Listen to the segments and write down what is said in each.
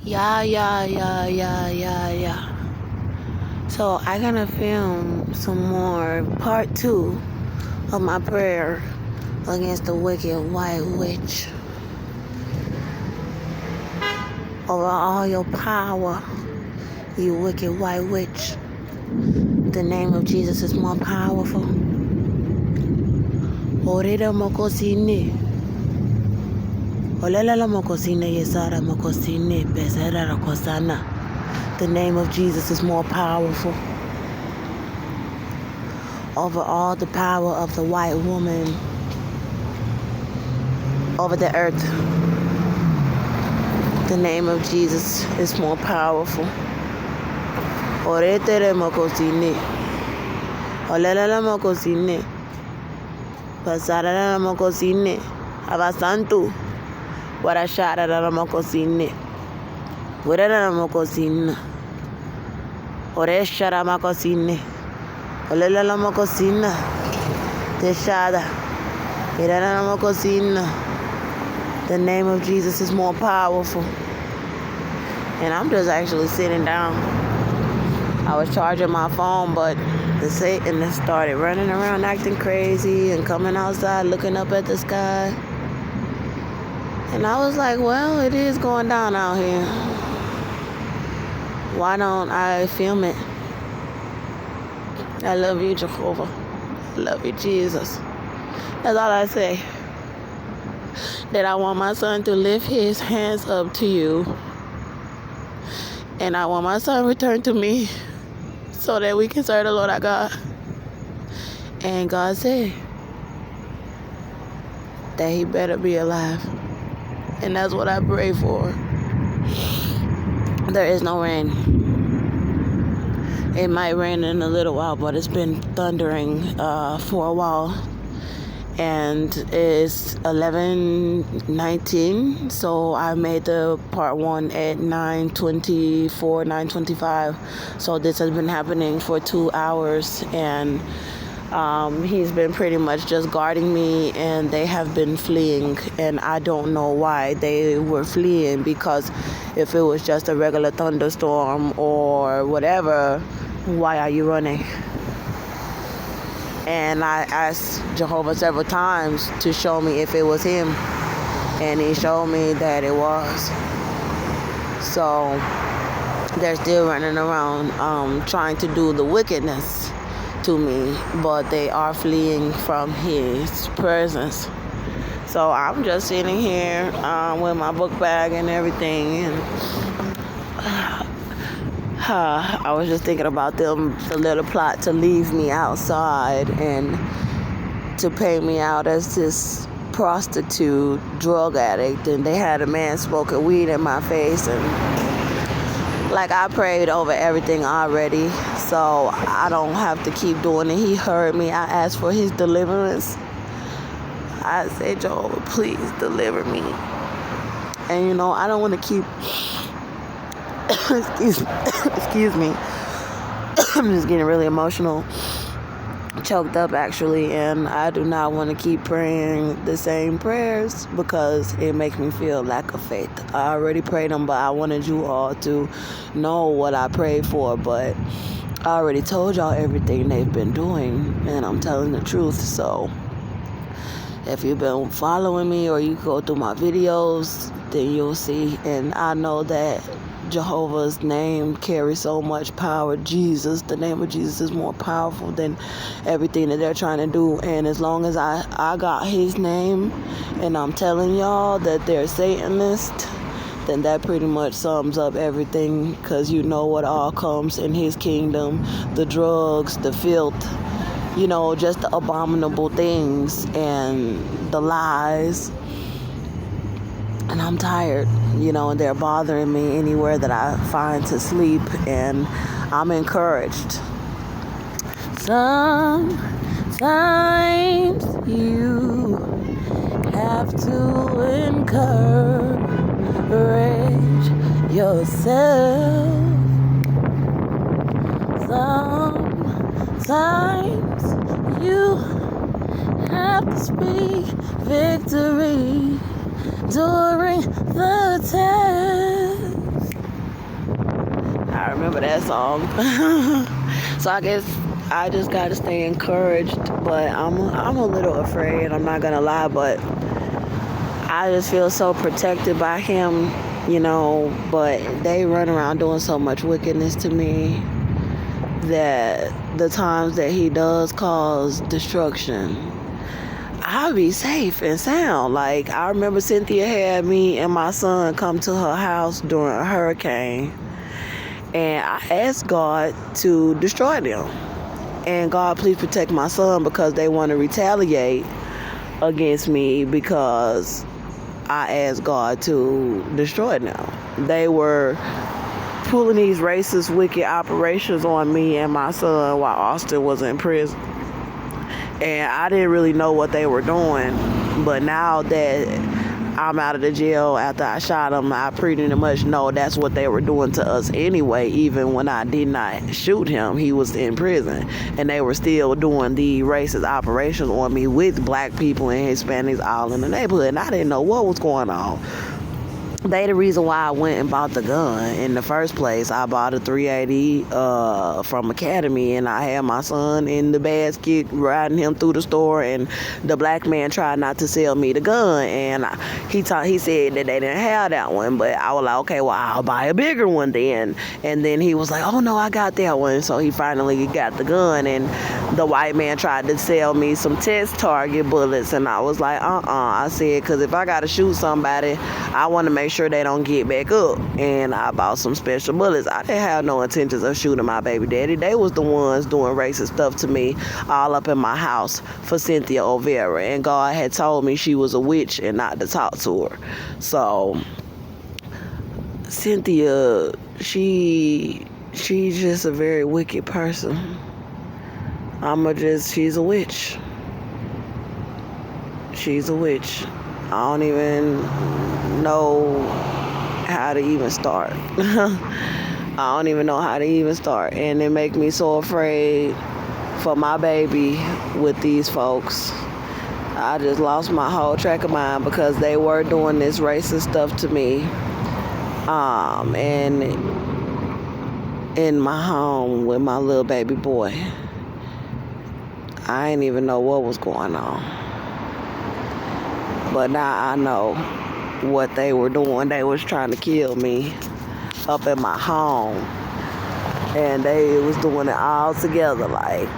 Yeah. So I'm gonna film some more part 2 of my prayer against the wicked white witch. Over all your power, you wicked white witch. The name of Jesus is more powerful. Orida mokosini. Olela mokosine yesara mokosine pesera rakosana. The name of Jesus is more powerful over all the power of the white woman over the earth. The name of Jesus is more powerful. Oretere mokosine. Olela mokosine. Pasara mokosine. Abasantu. Warashara mokosine. Wurera mokosine. Oreshara mokosine. Olela mokosine. Teshada. Irana mokosine. The name of Jesus is more powerful. And I'm just actually sitting down. I was charging my phone, but the Satan started running around acting crazy and coming outside looking up at the sky. And I was like, well, it is going down out here. Why don't I film it? I love you, Jehovah. I love you, Jesus. That's all I say. That I want my son to lift his hands up to you. And I want my son returned to me so that we can serve the Lord our God. And God said that he better be alive. And that's what I pray for. There is no rain. It might rain in a little while, but it's been thundering for a while. And it's 11:19, so I made the part 1 at 9:24, 9:25. So this has been happening for 2 hours, and he's been pretty much just guarding me, and they have been fleeing, and I don't know why they were fleeing, because if it was just a regular thunderstorm or whatever, why are you running? And I asked Jehovah several times to show me if it was him, and he showed me that it was. So they're still running around trying to do the wickedness to me, but they are fleeing from his presence. So I'm just sitting here with my book bag and everything, and I was just thinking about them, the little plot to leave me outside and to pay me out as this prostitute, drug addict, and they had a man smoking weed in my face, and like I prayed over everything already, so I don't have to keep doing it. He heard me. I asked for his deliverance. I said, Jehovah, please deliver me. And I don't want to keep excuse me. I'm just getting really emotional, choked up actually, and I do not want to keep praying the same prayers because it makes me feel lack of faith. I already prayed them, but I wanted you all to know what I prayed for, but I already told y'all everything they've been doing, and I'm telling the truth. So if you've been following me or you go through my videos, then you'll see. And I know that Jehovah's name carries so much power. Jesus, the name of Jesus is more powerful than everything that they're trying to do. And as long as I got his name, and I'm telling y'all that they're Satanists, then that pretty much sums up everything, because you know what all comes in his kingdom: the drugs, the filth, just the abominable things and the lies. And I'm tired, and they're bothering me anywhere that I find to sleep, and I'm encouraged. Sometimes you have to encourage yourself. Sometimes you have to speak victory during the test. remember that song. So I guess I just gotta stay encouraged, but I'm a little afraid. I'm not gonna lie, but I just feel so protected by him, But they run around doing so much wickedness to me that the times that he does cause destruction, I'll be safe and sound. Like, I remember Cynthia had me and my son come to her house during a hurricane, and I asked God to destroy them. And God, please protect my son, because they want to retaliate against me because I asked God to destroy them. They were pulling these racist, wicked operations on me and my son while Austin was in prison. And I didn't really know what they were doing. But now that I'm out of the jail after I shot him, I pretty much know that's what they were doing to us anyway. Even when I did not shoot him, he was in prison. And they were still doing the racist operations on me with black people and Hispanics all in the neighborhood. And I didn't know what was going on. They the reason why I went and bought the gun in the first place. I bought a 380 from Academy, and I had my son in the basket riding him through the store, and the black man tried not to sell me the gun, and he said that they didn't have that one, but I was like, okay, well, I'll buy a bigger one then. And then he was like, oh no, I got that one. So he finally got the gun, and the white man tried to sell me some test target bullets, and I was like, I said, because if I gotta shoot somebody, I want to make sure they don't get back up. And I bought some special bullets. I didn't have no intentions of shooting my baby daddy. They was the ones doing racist stuff to me all up in my house for Cynthia O'Vera, and God had told me she was a witch and not to talk to her. So Cynthia, she's just a very wicked person. She's a witch. She's a witch. I don't even know how to even start. I don't even know how to even start. And it makes me so afraid for my baby with these folks. I just lost my whole track of mind because they were doing this racist stuff to me. And in my home with my little baby boy. I didn't even know what was going on. But now I know what they were doing. They was trying to kill me up in my home. And they was doing it all together, like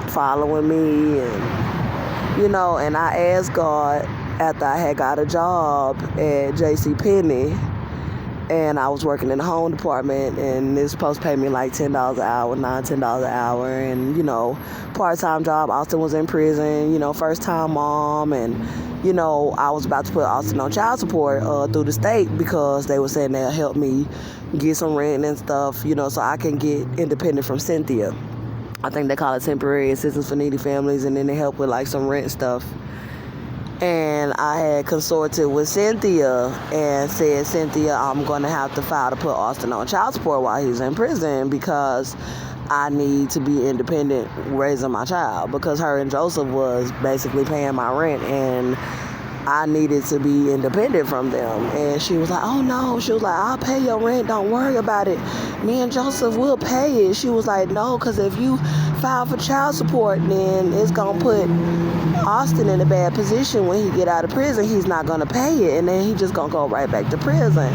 following me. And I asked God after I had got a job at JCPenney, and I was working in the home department, and this supposed to pay me like $10 an hour, $10 an hour, and, part-time job. Austin was in prison, first-time mom, and, I was about to put Austin on child support through the state because they were saying they'll help me get some rent and stuff, so I can get independent from Cynthia. I think they call it temporary assistance for needy families, and then they help with like some rent stuff. And I had consorted with Cynthia and said, Cynthia, I'm going to have to file to put Austin on child support while he's in prison because I need to be independent raising my child, because her and Joseph was basically paying my rent and I needed to be independent from them. And she was like, oh no. She was like, I'll pay your rent. Don't worry about it. Me and Joseph will pay it. She was like, no, because if you file for child support, then it's going to put Austin in a bad position when he get out of prison. He's not going to pay it, and then he just going to go right back to prison.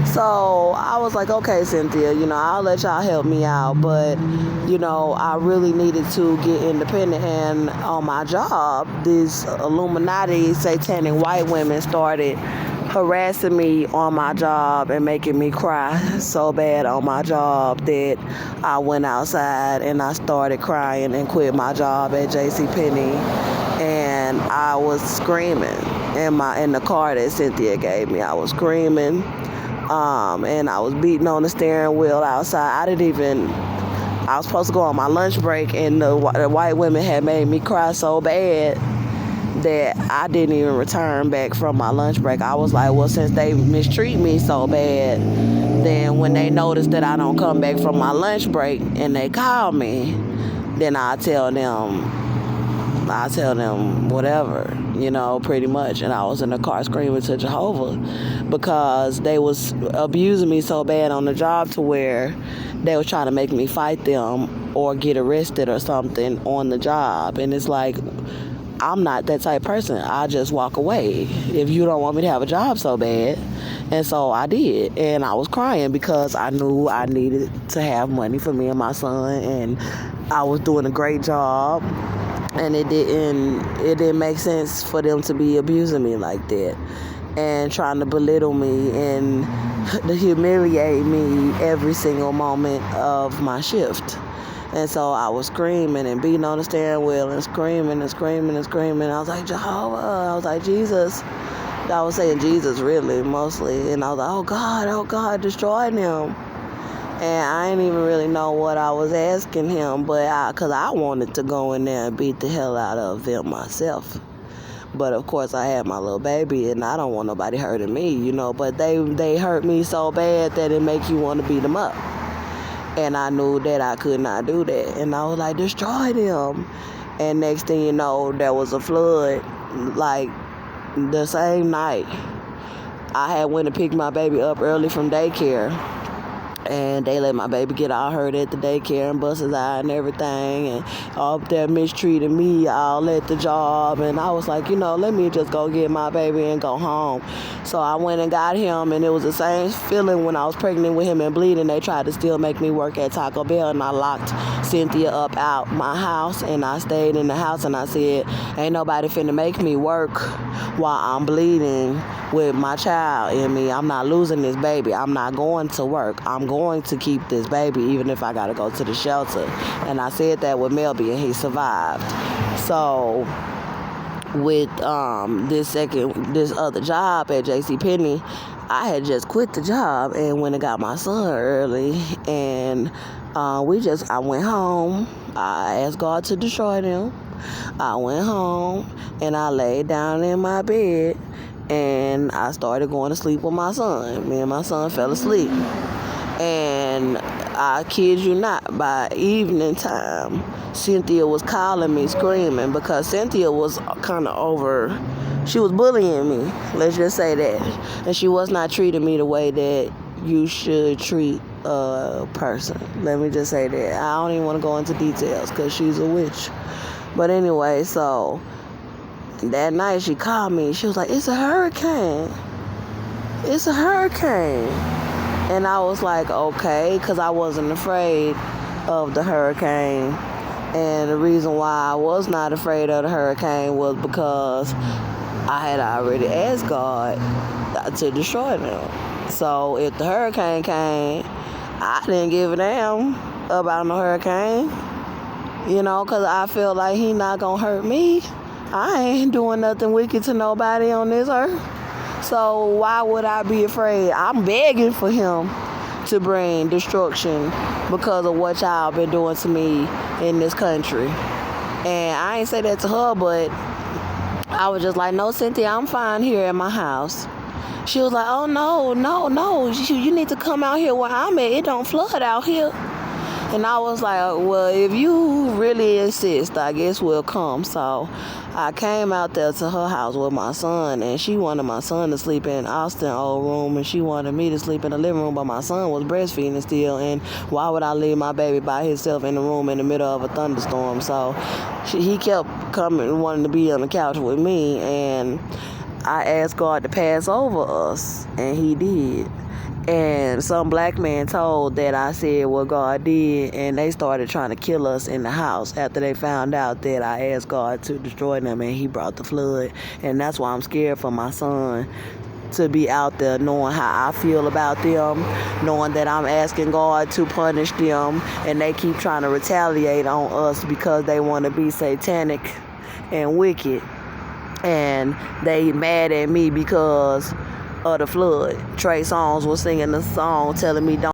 So I was like, okay, Cynthia, I'll let y'all help me out. But, I really needed to get independent. And on my job, these Illuminati satanic white women started harassing me on my job and making me cry so bad on my job that I went outside and I started crying and quit my job at JCPenney. And I was screaming in the car that Cynthia gave me. I was screaming. And I was beating on the steering wheel outside. I was supposed to go on my lunch break, and the white women had made me cry so bad that I didn't even return back from my lunch break. I was like, well, since they mistreat me so bad, then when they notice that I don't come back from my lunch break and they call me, then I'll tell them I tell them whatever, pretty much. And I was in the car screaming to Jehovah because they was abusing me so bad on the job to where they was trying to make me fight them or get arrested or something on the job. And it's like, I'm not that type of person. I just walk away if you don't want me to have a job so bad. And so I did. And I was crying because I knew I needed to have money for me and my son. And I was doing a great job. And it didn't make sense for them to be abusing me like that and trying to belittle me and to humiliate me every single moment of my shift. And so I was screaming and beating on the steering wheel and screaming and screaming and screaming. I was like, Jehovah. I was like, Jesus. I was saying Jesus really, mostly. And I was like, oh God, destroy them. And I didn't even really know what I was asking him, because I wanted to go in there and beat the hell out of them myself. But of course I had my little baby and I don't want nobody hurting me, but they hurt me so bad that it make you want to beat them up. And I knew that I could not do that. And I was like, destroy them. And next thing you know, there was a flood. Like, the same night, I had went to pick my baby up early from daycare. And they let my baby get all hurt at the daycare and bust his eye and everything. And all up there mistreating me all at the job. And I was like, let me just go get my baby and go home. So I went and got him. And it was the same feeling when I was pregnant with him and bleeding. They tried to still make me work at Taco Bell. And I locked Cynthia up out my house. And I stayed in the house. And I said, ain't nobody finna make me work while I'm bleeding with my child in me. I'm not losing this baby. I'm not going to work. I'm going to keep this baby even if I gotta go to the shelter. And I said that with Melby and he survived. So with this other job at JCPenney, I had just quit the job and went and got my son early. And I went home. I asked God to destroy them. I went home and I laid down in my bed and I started going to sleep with my son. Me and my son fell asleep. And I kid you not, by evening time, Cynthia was calling me screaming because Cynthia was kind of she was bullying me, let's just say that. And she was not treating me the way that you should treat a person. Let me just say that. I don't even want to go into details because she's a witch. But anyway, so that night she called me. She was like, it's a hurricane. It's a hurricane. And I was like, okay, because I wasn't afraid of the hurricane. And the reason why I was not afraid of the hurricane was because I had already asked God to destroy them. So if the hurricane came, I didn't give a damn about no hurricane. Because I feel like he not going to hurt me. I ain't doing nothing wicked to nobody on this earth. So why would I be afraid? I'm begging for him to bring destruction because of what y'all been doing to me in this country. And I ain't say that to her, but I was just like, no, Cynthia, I'm fine here at my house. She was like, oh, no. You need to come out here where I'm at. It don't flood out here. And I was like, well, if you really insist, I guess we'll come. So I came out there to her house with my son, and she wanted my son to sleep in Austin's old room, and she wanted me to sleep in the living room, but my son was breastfeeding still, and why would I leave my baby by himself in the room in the middle of a thunderstorm? So he kept coming, wanting to be on the couch with me, and I asked God to pass over us, and he did. And some black man told that I said what God did, and they started trying to kill us in the house after they found out that I asked God to destroy them and he brought the flood. And that's why I'm scared for my son to be out there knowing how I feel about them, knowing that I'm asking God to punish them, and they keep trying to retaliate on us because they want to be satanic and wicked. And they mad at me because of the flood. Trey Songz was singing the song telling me don't